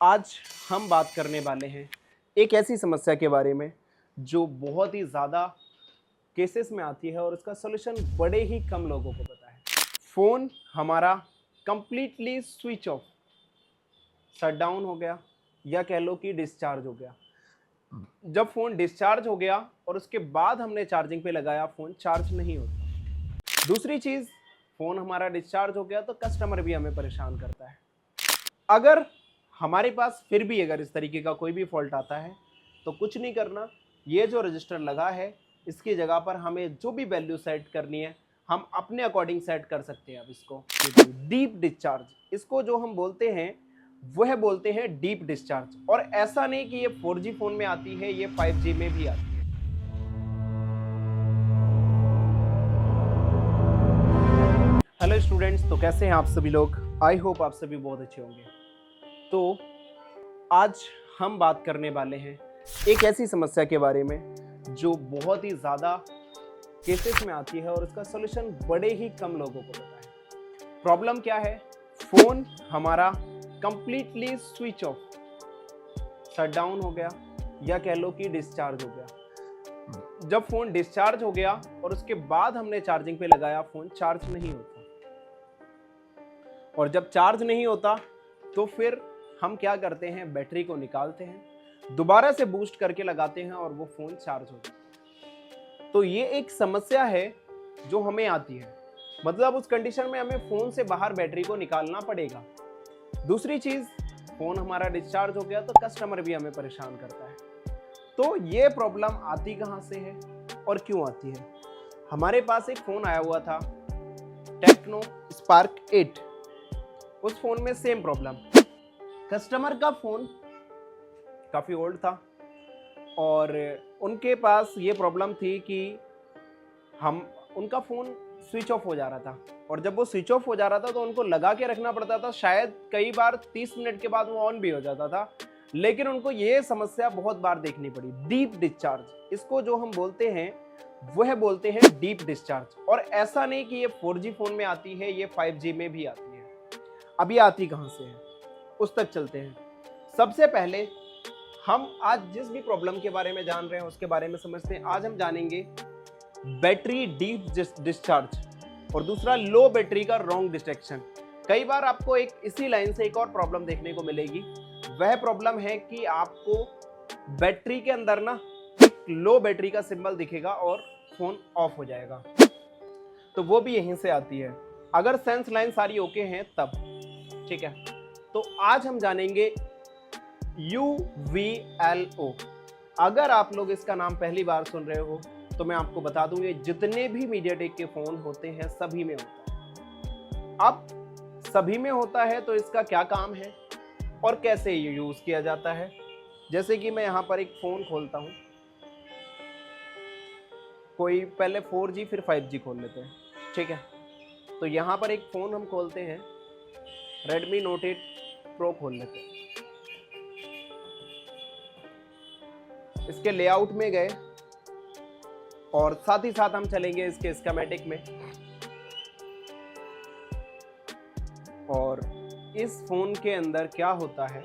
आज हम बात करने वाले हैं एक ऐसी समस्या के बारे में जो बहुत ही ज़्यादा केसेस में आती है और उसका सॉल्यूशन बड़े ही कम लोगों को पता है। फ़ोन हमारा completely switch off, shut down हो गया या कह लो कि डिस्चार्ज हो गया। जब फ़ोन डिस्चार्ज हो गया और उसके बाद हमने चार्जिंग पे लगाया, फ़ोन चार्ज नहीं होता। दूसरी चीज़, फ़ोन हमारा डिस्चार्ज हो गया तो कस्टमर भी हमें परेशान करता है। अगर हमारे पास फिर भी अगर इस तरीके का कोई भी फॉल्ट आता है तो कुछ नहीं करना, ये जो रजिस्टर लगा है इसकी जगह पर हमें जो भी वैल्यू सेट करनी है हम अपने अकॉर्डिंग सेट कर सकते हैं। अब इसको डीप डिस्चार्ज, इसको जो हम बोलते हैं वह बोलते हैं डीप डिस्चार्ज। और ऐसा नहीं कि ये 4G फोन में आती है, ये 5G में भी आती है। हेलो स्टूडेंट्स, तो कैसे हैं आप सभी लोग? आई होप आप सभी बहुत अच्छे होंगे। तो आज हम बात करने वाले हैं एक ऐसी समस्या के बारे में जो बहुत ही ज़्यादा केसेस में आती है और उसका सॉल्यूशन बड़े ही कम लोगों को पता है। प्रॉब्लम क्या है? फ़ोन हमारा completely switch off, shut down हो गया या कह लो कि डिस्चार्ज हो गया। जब फ़ोन डिस्चार्ज हो गया और उसके बाद हमने चार्जिंग पे लगाया, फ़ोन चार्ज नहीं होता। और जब चार्ज नहीं होता तो फिर हम क्या करते हैं, बैटरी को निकालते हैं, दोबारा से बूस्ट करके लगाते हैं और वो फ़ोन चार्ज हो जाता है। तो ये एक समस्या है जो हमें आती है, मतलब उस कंडीशन में हमें फ़ोन से बाहर बैटरी को निकालना पड़ेगा। दूसरी चीज़, फ़ोन हमारा डिस्चार्ज हो गया तो कस्टमर भी हमें परेशान करता है। तो ये प्रॉब्लम आती कहाँ से है और क्यों आती है? हमारे पास एक फ़ोन आया हुआ था, टेक्नो स्पार्क 8। उस फ़ोन में सेम प्रॉब्लम। कस्टमर का फ़ोन काफ़ी ओल्ड था और उनके पास ये प्रॉब्लम थी कि उनका फ़ोन स्विच ऑफ हो जा रहा था। और जब वो स्विच ऑफ हो जा रहा था तो उनको लगा के रखना पड़ता था, शायद कई बार 30 मिनट के बाद वो ऑन भी हो जाता था, लेकिन उनको ये समस्या बहुत बार देखनी पड़ी। डीप डिस्चार्ज, इसको जो हम बोलते हैं वह बोलते हैं डीप डिस्चार्ज। और ऐसा नहीं कि ये 4G फ़ोन में आती है, ये 5G में भी आती है। अब ये आती कहाँ से है उस तक चलते हैं। सबसे पहले हम आज जिस भी प्रॉब्लम के बारे में जान रहे हैं उसके बारे में समझते हैं। आज हम जानेंगे बैटरी डीप डिस्चार्ज और दूसरा लो बैटरी का रॉन्ग डिटेक्शन। कई बार आपको इसी लाइन से एक और प्रॉब्लम देखने को मिलेगी। वह प्रॉब्लम है कि आपको बैटरी के अंदर ना एक लो बैटरी का सिंबल दिखेगा और फोन ऑफ हो जाएगा। तो वो भी यहीं से आती है, अगर सेंस लाइन सारी ओके हैं तब। ठीक है, तो आज हम जानेंगे UVLO। अगर आप लोग इसका नाम पहली बार सुन रहे हो तो मैं आपको बता दूं, ये जितने भी मीडियाटेक के फ़ोन होते हैं सभी में होता है। अब सभी में होता है तो इसका क्या काम है और कैसे ये यूज़ किया जाता है। जैसे कि मैं यहाँ पर एक फ़ोन खोलता हूँ, कोई पहले 4G फिर 5G खोल लेते हैं। ठीक है, तो यहाँ पर एक फ़ोन हम खोलते हैं, Redmi Note 8 Pro खोल लेते हैं। इसके लेआउट में गए और साथ ही साथ हम चलेंगे इसके स्कीमेटिक में। और इस फोन के अंदर क्या होता है,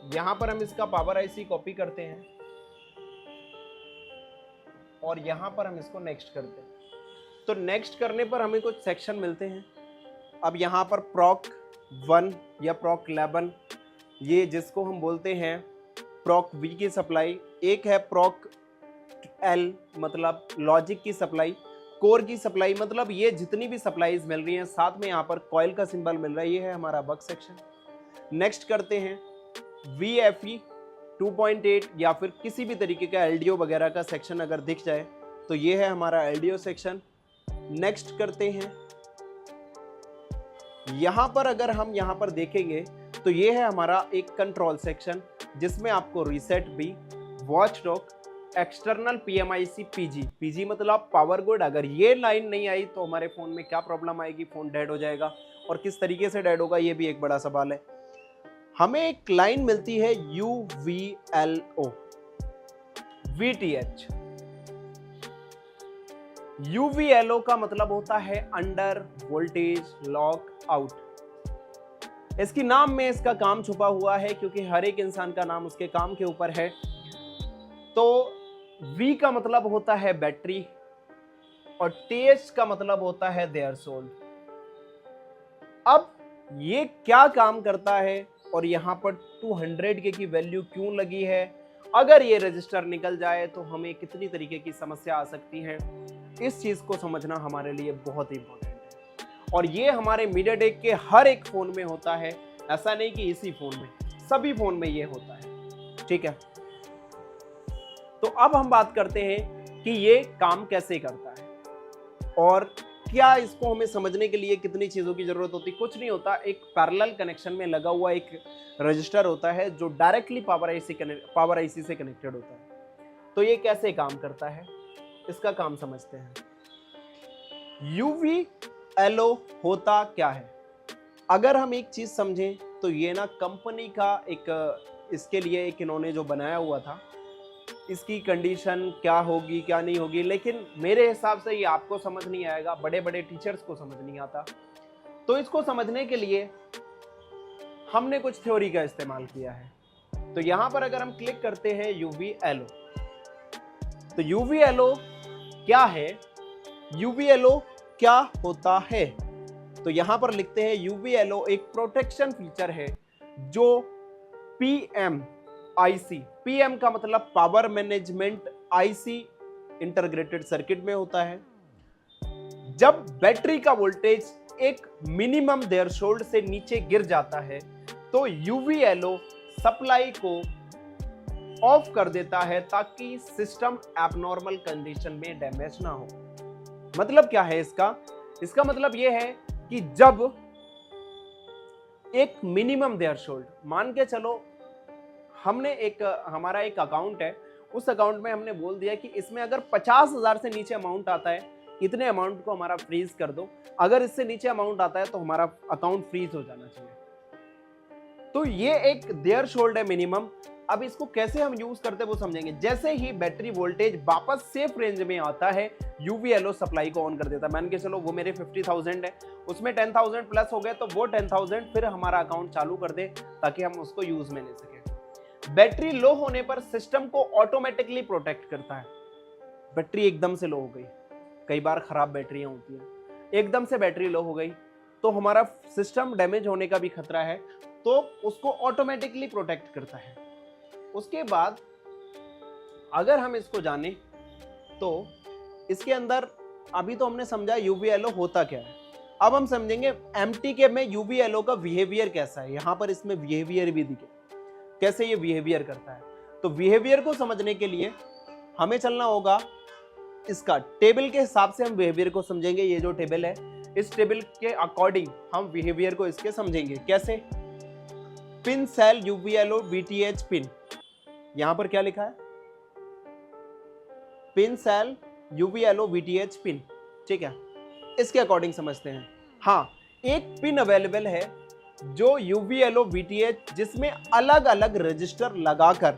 यहां पर हम इसका पावर आईसी कॉपी करते हैं और यहां पर हम इसको नेक्स्ट करते हैं। तो नेक्स्ट करने पर हमें कुछ सेक्शन मिलते हैं। अब यहां पर प्रॉक 1 या प्रॉक 11, ये जिसको हम बोलते हैं प्रॉक V की सप्लाई, एक है प्रॉक L मतलब लॉजिक की सप्लाई, कोर की सप्लाई, मतलब ये जितनी भी सप्लाईज मिल रही हैं, साथ में यहाँ पर कॉइल का सिंबल मिल रहा है, ये है हमारा बक सेक्शन। नेक्स्ट करते हैं VFE 2.8 या फिर किसी भी तरीके का LDO वगैरह का सेक्शन अगर दिख जाए तो ये है हमारा LDO सेक्शन। नेक्स्ट करते हैं, यहाँ पर अगर हम यहाँ पर देखेंगे तो ये है हमारा एक कंट्रोल सेक्शन जिसमें आपको रीसेट भी, watch dog, external PMIC PG मतलब पावर गुड। अगर ये लाइन नहीं आई तो हमारे फ़ोन में क्या प्रॉब्लम आएगी, फ़ोन डेड हो जाएगा। और किस तरीके से डेड होगा ये भी एक बड़ा सवाल है। हमें एक लाइन मिलती है UVLO, VTH। UVLO का मतलब होता है अंडर वोल्टेज लॉक आउट। इसकी नाम में इसका काम छुपा हुआ है क्योंकि हर एक इंसान का नाम उसके काम के ऊपर है। तो V का मतलब होता है बैटरी और TH का मतलब होता है देयर सोल। अब ये क्या काम करता है और यहां पर 200K की वैल्यू क्यों लगी है, अगर ये रजिस्टर निकल जाए तो हमें कितनी तरीके की समस्या आ सकती है, इस चीज को समझना हमारे लिए बहुत इंपॉर्टेंट है। और ये हमारे मीडियाटेक के हर एक फोन में होता है, ऐसा नहीं कि इसी फोन में, सभी फोन में ये होता है। ठीक है, तो अब हम बात करते हैं कि ये काम कैसे करता है और क्या इसको हमें समझने के लिए कितनी चीजों की जरूरत होती है। कुछ नहीं होता, एक पैरेलल कनेक्शन में लगा हुआ एक रजिस्टर होता है जो डायरेक्टली पावर आईसी से कनेक्टेड होता है। तो ये कैसे काम करता है, इसका काम समझते हैं। UVLO होता क्या है, अगर हम एक चीज समझें तो ये ना कंपनी का एक इसके लिए एक इन्होंने जो बनाया हुआ था, इसकी कंडीशन क्या होगी क्या नहीं होगी, लेकिन मेरे हिसाब से ये आपको समझ नहीं आएगा, बड़े बड़े टीचर्स को समझ नहीं आता। तो इसको समझने के लिए हमने कुछ थ्योरी का इस्तेमाल किया है। तो यहां पर अगर हम क्लिक करते हैं UVLO, तो UVLO क्या है, UVLO क्या होता है, तो यहां पर लिखते हैं UVLO एक प्रोटेक्शन फीचर है जो PM का मतलब power management IC integrated circuit में होता है। जब बैटरी का वोल्टेज एक मिनिमम थ्रेशोल्ड से नीचे गिर जाता है तो UVLO सप्लाई को ऑफ कर देता है ताकि सिस्टम एबनॉर्मल कंडीशन में डैमेज ना हो। मतलब क्या है इसका मतलब यह है कि जब एक मिनिमम थ्रेशोल्ड, मान के चलो हमने हमारा एक अकाउंट है, उस अकाउंट में हमने बोल दिया कि इसमें अगर 50,000 से नीचे अमाउंट आता है, इतने अमाउंट को हमारा फ्रीज कर दो, अगर इससे नीचे अमाउंट आता है तो हमारा अकाउंट फ्रीज हो जाना चाहिए। तो ये एक थ्रेशोल्ड है मिनिमम। अब इसको कैसे हम यूज करते हैं वो समझेंगे। जैसे ही बैटरी वोल्टेज वापस सेफ रेंज में आता है, UVLO सप्लाई को ऑन कर देता है। मान के चलो वो मेरे 50,000 है, उसमें 10,000 प्लस हो गए तो वो 10,000 फिर हमारा अकाउंट चालू कर दे ताकि हम उसको यूज में ले सके। बैटरी लो होने पर सिस्टम को ऑटोमेटिकली प्रोटेक्ट करता है। बैटरी एकदम से लो हो गई, कई बार खराब बैटरियां होती हैं, एकदम से बैटरी लो हो गई तो हमारा सिस्टम डैमेज होने का भी खतरा है, तो उसको ऑटोमेटिकली प्रोटेक्ट करता है। उसके बाद अगर हम इसको जाने तो इसके अंदर अभी तो हमने समझा UVLO होता क्या है, अब हम समझेंगे MTK में UVLO का बिहेवियर कैसा है। यहां पर इसमें बिहेवियर भी दिखे कैसे ये बिहेवियर करता है। तो बिहेवियर को समझने के लिए हमें चलना होगा इसका टेबल के हिसाब से, हम बिहेवियर को समझेंगे। ये जो टेबल है, इस टेबल के अकॉर्डिंग हम बिहेवियर को इसके समझेंगे। कैसे, pin cell UVLO VTH pin, यहां पर क्या लिखा है, pin cell UVLO VTH pin. ठीक है, इसके अकॉर्डिंग समझते हैं। हाँ, एक पिन अवेलेबल है जो UVLO VTH जिसमें अलग अलग रजिस्टर लगाकर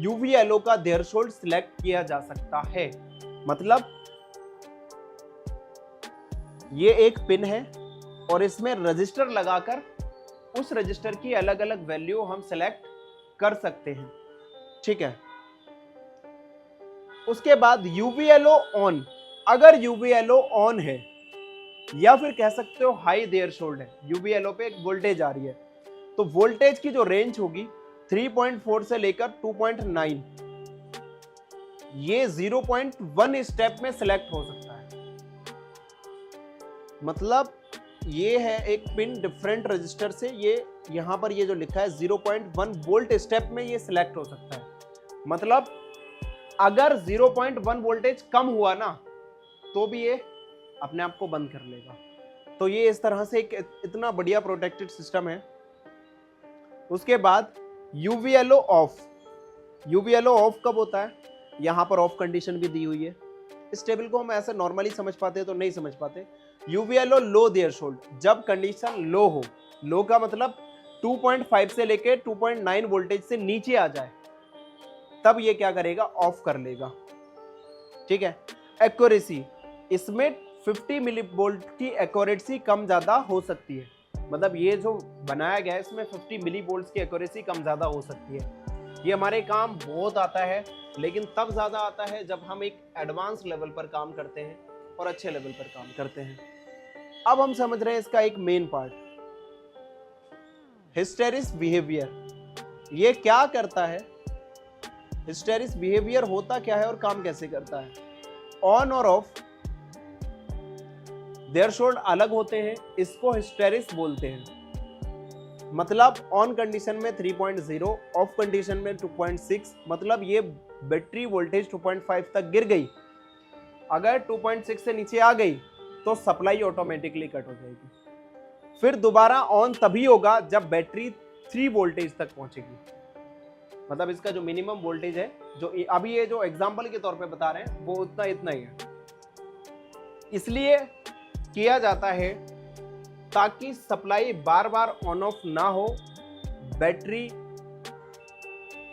UVLO का थ्रेशोल्ड सिलेक्ट किया जा सकता है। मतलब ये एक पिन है और इसमें रजिस्टर लगाकर उस रजिस्टर की अलग अलग वैल्यू हम सिलेक्ट कर सकते हैं। ठीक है, उसके बाद UVLO ऑन, अगर UVLO ऑन है या फिर कह सकते हो हाई थ्रेशोल्ड है, UVLO पे एक वोल्टेज आ रही है, तो वोल्टेज की जो रेंज होगी 3.4 से लेकर 2.9, ये 0.1 स्टेप में सिलेक्ट हो सकता है। मतलब ये है एक पिन डिफरेंट रजिस्टर से, ये यहां पर ये जो लिखा है 0.1 वोल्ट स्टेप में ये सिलेक्ट हो सकता है। मतलब अगर 0.1 वोल्टेज कम हुआ ना तो भी ये अपने आप को बंद कर लेगा। तो ये इस तरह से एक इतना बढ़िया प्रोटेक्टेड सिस्टम है। उसके बाद UVLO ऑफ, UVLO ऑफ कब होता है, यहां पर ऑफ कंडीशन भी दी हुई है। इस टेबल को हम ऐसे नॉर्मली समझ पाते हैं तो नहीं समझ पाते। UVLO लो थ्रेशोल्ड, जब कंडीशन लो हो, लो का मतलब 2.5 से लेके 2.9 वोल्टेज से नीचे आ जाए, तब ये क्या करेगा, ऑफ कर लेगा। ठीक है। एक्यूरेसी, इसमें 50 मिली वोल्ट की एक्यूरेसी कम ज़्यादा हो सकती है। मतलब ये जो बनाया गया है इसमें 50 मिली वोल्ट की एक्यूरेसी कम ज़्यादा हो सकती है। ये हमारे काम बहुत आता है, लेकिन तब ज़्यादा आता है जब हम एक एडवांस लेवल पर काम करते हैं और अच्छे लेवल पर काम करते हैं। अब हम समझ रहे हैं इसका एक मेन पार्ट, हिस्टेरिस बिहेवियर। ये क्या करता है, हिस्टेरिस बिहेवियर होता क्या है और काम कैसे करता है। ऑन और ऑफ देयर शोल्ड अलग होते हैं, इसको हिस्टेरिस बोलते हैं। मतलब ऑन कंडीशन में 3.0, ऑफ कंडीशन में 2.6। मतलब ये बैटरी वोल्टेज 2.5 तक गिर गई, अगर 2.6 से नीचे आ गई तो सप्लाई ऑटोमेटिकली कट हो जाएगी। फिर दोबारा ऑन तभी होगा जब बैटरी 3 वोल्टेज तक पहुंचेगी। मतलब इसका जो मिनिमम वोल्टेज है, जो अभी ये जो एग्जांपल के तौर पे बता रहे हैं, वो इतना ही है। इसलिए किया जाता है ताकि supply bar bar on off ना हो, बैटरी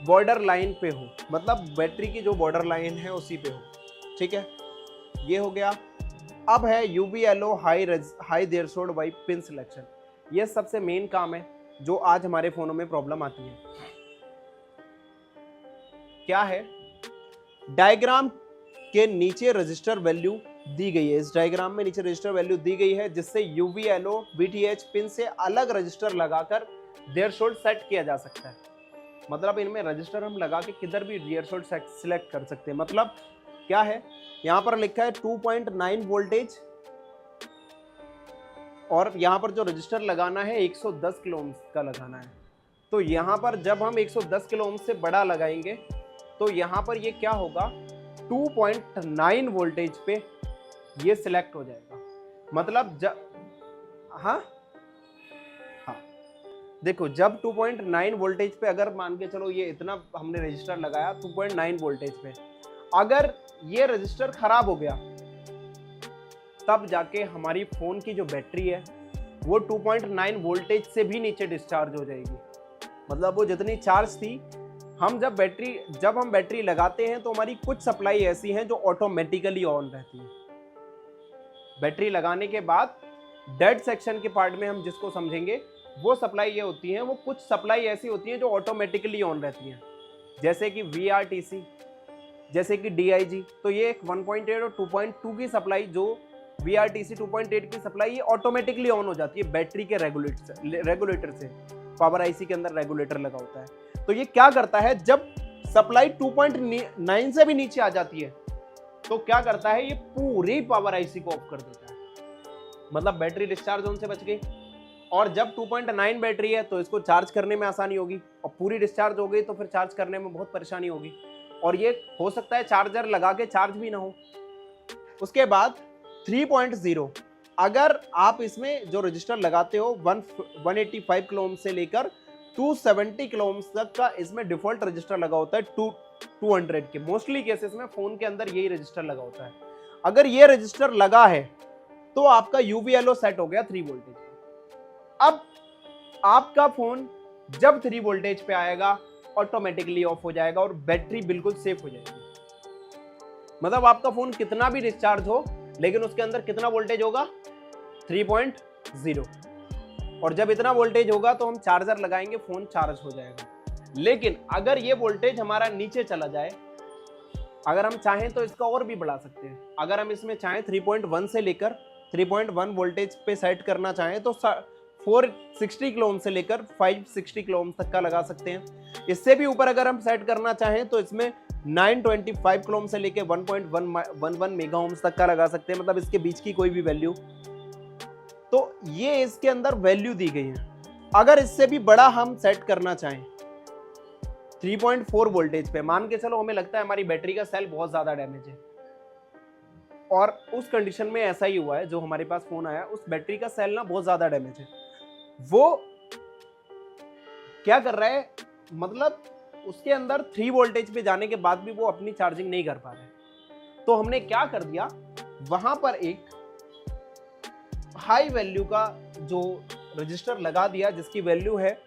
बॉर्डर लाइन पे हो। मतलब बैटरी की जो बॉर्डर लाइन है उसी पे हो। ठीक है, ये हो गया। अब है UVLO high threshold wipe pin selection. ये सबसे मेन काम है जो आज हमारे फोनों में प्रॉब्लम आती है। क्या है, डायग्राम के नीचे रजिस्टर वैल्यू दी गई है। इस डायग्राम में नीचे रजिस्टर वैल्यू दी गई है, जिससे UVLO VTH पिन से अलग रजिस्टर लगाकर थ्रेशोल्ड सेट किया जा सकता है। मतलब इनमें रजिस्टर हम लगा के किधर भी थ्रेशोल्ड सिलेक्ट कर सकते हैं। मतलब क्या है, यहाँ पर लिखा है 2.9 वोल्टेज और यहाँ पर जो रजिस्टर लगाना है 110 किलो ओम का लगाना है। तो यहाँ पर जब हम 110 किलो ओम से बड़ा लगाएंगे तो यहाँ पर ये क्या होगा, 2.9 वोल्टेज पे ये सिलेक्ट हो जाएगा। मतलब हाँ देखो, जब 2.9 वोल्टेज पे अगर मान के चलो ये इतना हमने रजिस्टर लगाया 2.9 वोल्टेज पे, अगर ये रजिस्टर खराब हो गया तब जाके हमारी फोन की जो बैटरी है वो 2.9 वोल्टेज से भी नीचे डिस्चार्ज हो जाएगी। मतलब वो जितनी चार्ज थी, जब हम बैटरी लगाते हैं तो हमारी कुछ सप्लाई ऐसी हैं जो ऑटोमेटिकली ऑन रहती है। बैटरी लगाने के बाद डेड सेक्शन के पार्ट में हम जिसको समझेंगे, वो सप्लाई ये होती है, वो कुछ सप्लाई ऐसी होती हैं जो ऑटोमेटिकली ऑन रहती हैं, जैसे कि VRTC, जैसे कि DIG। तो ये एक 1.8 और 2.2 की सप्लाई, जो VRTC 2.8 की सप्लाई, ये ऑटोमेटिकली ऑन हो जाती है बैटरी के रेगुलेटर से। पावर IC के अंदर रेगुलेटर लगा होता है। तो ये क्या करता है, जब सप्लाई 2.9 से भी नीचे आ जाती है तो क्या करता है, ये पूरी पावर IC को ऑफ कर देता है। मतलब बैटरी डिस्चार्ज होने से बच गई। और जब 2.9 बैटरी है तो इसको चार्ज करने में आसानी होगी, और पूरी डिस्चार्ज हो गई तो फिर चार्ज करने में बहुत परेशानी होगी। और ये हो सकता है चार्जर लगा के चार्ज भी ना हो। उसके बाद 3.0, अगर आप इसमें जो रजिस्टर लगाते हो 185 किलो ओम से लेकर 270 किलो ओम तक का इसमें डिफॉल्ट रजिस्टर लगा होता है 200 के। मोस्टली केसेस में फोन के अंदर यही रजिस्टर लगा होता है। अगर ये रजिस्टर लगा है तो आपका UVLO सेट हो गया 3 वोल्टेज। अब आपका फोन जब 3 वोल्टेज पे आएगा ऑटोमेटिकली ऑफ हो जाएगा और बैटरी बिल्कुल सेफ हो जाएगी। मतलब आपका फोन कितना भी डिस्चार्ज हो, लेकिन उसके अंदर कितना वोल्टेज होगा, 3.0। और जब इतना वोल्टेज होगा तो हम चार्जर लगाएंगे, फोन चार्ज हो जाएगा। लेकिन अगर ये वोल्टेज हमारा नीचे चला जाए, अगर हम चाहें तो इसका और भी बढ़ा सकते हैं। अगर हम इसमें चाहें 3.1 से लेकर 3.1 वोल्टेज पे सेट करना चाहें तो 460 किलो ओम से लेकर 560 किलो ओम तक का लगा सकते हैं। इससे भी ऊपर अगर हम सेट करना चाहें तो इसमें 925 किलो ओम से लेकर 1.11 मेगा ओम्स तक का लगा सकते हैं। मतलब इसके बीच की कोई भी वैल्यू। तो ये इसके अंदर वैल्यू दी गई है। अगर इससे भी बड़ा हम सेट करना चाहें 3.4 वोल्टेज पे, मान के चलो हमें लगता है हमारी बैटरी का सेल बहुत ज्यादा डैमेज है, और उस कंडीशन में ऐसा ही हुआ है, जो हमारे पास फोन आया उस बैटरी का सेल ना बहुत ज्यादा डैमेज है। वो क्या कर रहा है, मतलब उसके अंदर 3 वोल्टेज पे जाने के बाद भी वो अपनी चार्जिंग नहीं कर पा रहा है। तो हमने क्या कर दिया, वहां पर एक हाई वैल्यू का जो रजिस्टर लगा दिया जिसकी वैल्यू है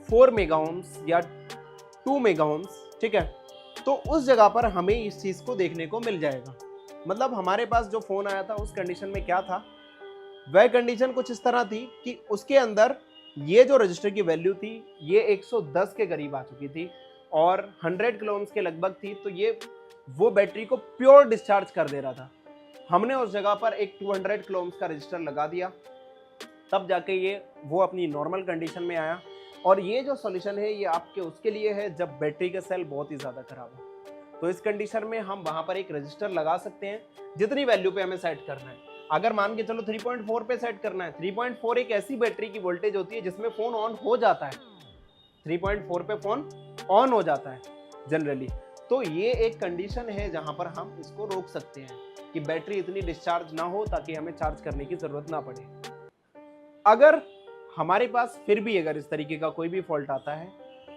4 मेगा ओम्स या 2 मेगा ओम्स। ठीक है, तो उस जगह पर हमें इस चीज को देखने को मिल जाएगा। मतलब हमारे पास जो फोन आया था उस कंडीशन में क्या था, वह कंडीशन कुछ इस तरह थी कि उसके अंदर ये जो रजिस्टर की वैल्यू थी ये 110 के करीब आ चुकी थी और 100 किलो ओम्स के लगभग थी, तो ये वो बैटरी को प्योर डिस्चार्ज कर दे रहा था। हमने उस जगह पर एक 200 किलो ओम्स का रजिस्टर लगा दिया, तब जाके ये वो अपनी नॉर्मल कंडीशन में आया। और ये जो सॉल्यूशन है ये आपके उसके लिए है जब बैटरी का सेल बहुत ही ज़्यादा खराब हो। तो इस कंडीशन में हम वहाँ पर एक रजिस्टर लगा सकते हैं जितनी वैल्यू पे हमें सेट करना है। अगर मान के चलो 3.4 पे सेट करना है, 3.4 एक ऐसी बैटरी की वोल्टेज होती है जिसमें फ़ोन ऑन हो जाता है, 3.4 पे फ़ोन ऑन हो जाता है जनरली। तो ये एक कंडीशन है जहाँ पर हम इसको रोक सकते हैं कि बैटरी इतनी डिस्चार्ज ना हो ताकि हमें चार्ज करने की ज़रूरत ना पड़े। अगर हमारे पास फिर भी अगर इस तरीके का कोई भी फॉल्ट आता है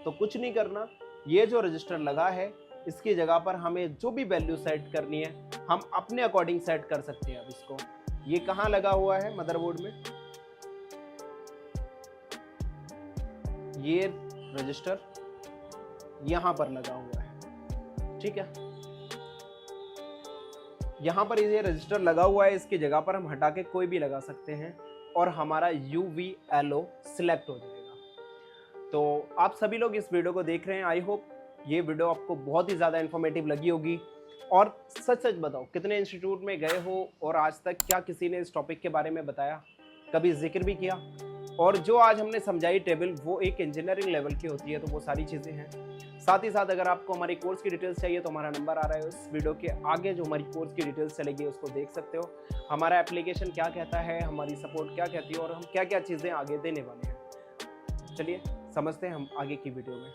तो कुछ नहीं करना, ये जो रजिस्टर लगा है इसकी जगह पर हमें जो भी वैल्यू सेट करनी है हम अपने अकॉर्डिंग सेट कर सकते हैं। अब इसको ये कहाँ लगा हुआ है मदरबोर्ड में, ये रजिस्टर यहां पर लगा हुआ है, ठीक है। यहां पर ये रजिस्टर लगा हुआ है, इसकी जगह पर हम हटा के कोई भी लगा सकते हैं और हमारा UV-LO सिलेक्ट हो जाएगा। तो आप सभी लोग इस वीडियो को देख रहे हैं, आई होप ये वीडियो आपको बहुत ही ज़्यादा इन्फॉर्मेटिव लगी होगी। और सच सच बताओ कितने इंस्टीट्यूट में गए हो और आज तक क्या किसी ने इस टॉपिक के बारे में बताया, कभी जिक्र भी किया? और जो आज हमने समझाई टेबल वो एक इंजीनियरिंग लेवल की होती है, तो वो सारी चीज़ें हैं। साथ ही साथ अगर आपको हमारी कोर्स की डिटेल्स चाहिए तो हमारा नंबर आ रहा है उस वीडियो के आगे, जो हमारी कोर्स की डिटेल्स चलेगी उसको देख सकते हो। हमारा एप्लीकेशन क्या कहता है, हमारी सपोर्ट क्या कहती है और हम क्या क्या चीज़ें आगे देने वाले हैं। चलिए समझते हैं हम आगे की वीडियो में।